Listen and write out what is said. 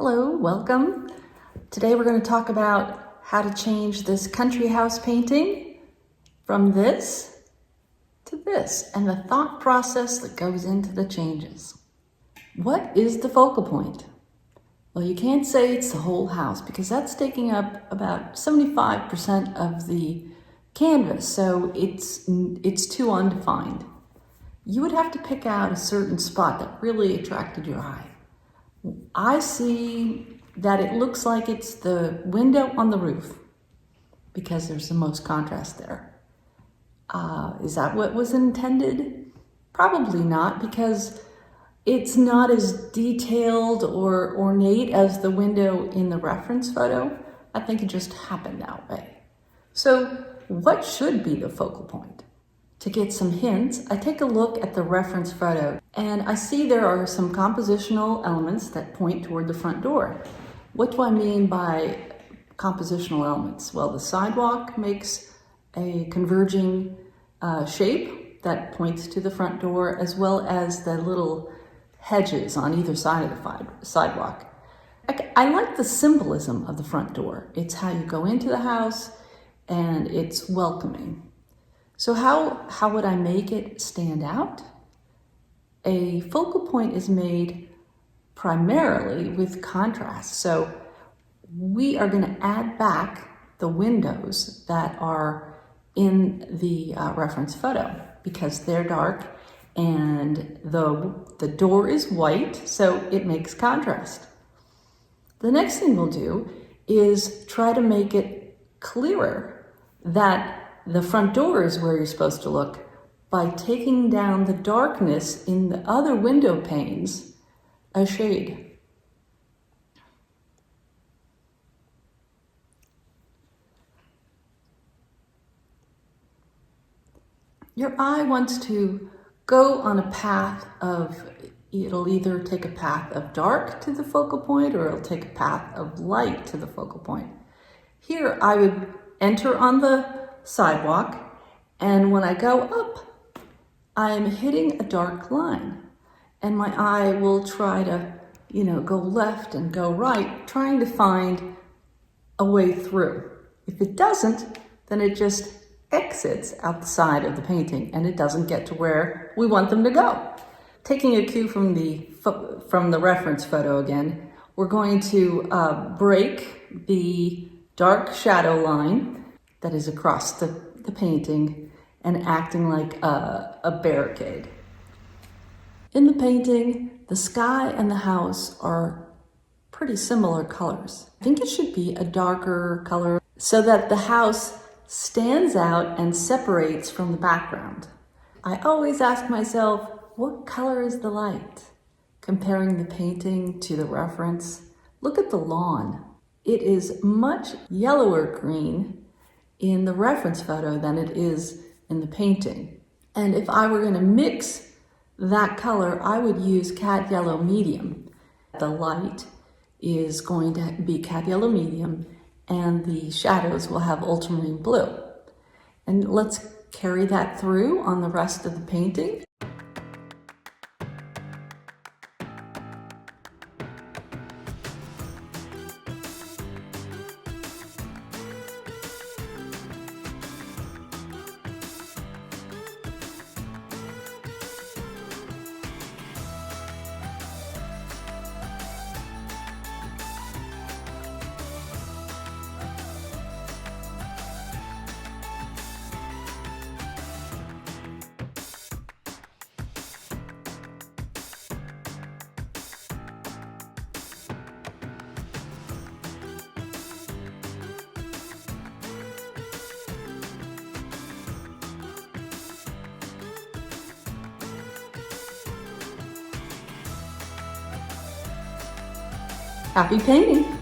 Hello, welcome. Today we're going to talk about how to change this country house painting from this to this and the thought process that goes into the changes. What is the focal point? Well, you can't say it's the whole house because that's taking up about 75% of the canvas, so it's too undefined. You would have to pick out a certain spot that really attracted your eye. I see that it looks like it's the window on the roof because there's the most contrast there. Is that what was intended? Probably not, because it's not as detailed or ornate as the window in the reference photo. I think it just happened that way. So what should be the focal point? To get some hints, I take a look at the reference photo and I see there are some compositional elements that point toward the front door. What do I mean by compositional elements? Well, the sidewalk makes a converging shape that points to the front door, as well as the little hedges on either side of the sidewalk. I like the symbolism of the front door. It's how you go into the house and it's welcoming. So how would I make it stand out? A focal point is made primarily with contrast. So we are going to add back the windows that are in the reference photo because they're dark and the door is white, so it makes contrast. The next thing we'll do is try to make it clearer that the front door is where you're supposed to look by taking down the darkness in the other window panes a shade. Your eye wants to go on a path of, it'll either take a path of dark to the focal point or it'll take a path of light to the focal point. Here I would enter on the sidewalk, and when I go up, I am hitting a dark line, and my eye will try to, go left and go right, trying to find a way through. If it doesn't, then it just exits outside of the painting, and it doesn't get to where we want them to go. Taking a cue from the reference photo again, we're going to break the dark shadow line that is across the painting and acting like a barricade. In the painting, the sky and the house are pretty similar colors. I think it should be a darker color so that the house stands out and separates from the background. I always ask myself, what color is the light? Comparing the painting to the reference, look at the lawn. It is much yellower green in the reference photo than it is in the painting. And if I were going to mix that color, I would use Cad Yellow Medium. The light is going to be Cad Yellow Medium and the shadows will have ultramarine blue. And let's carry that through on the rest of the painting. Happy painting!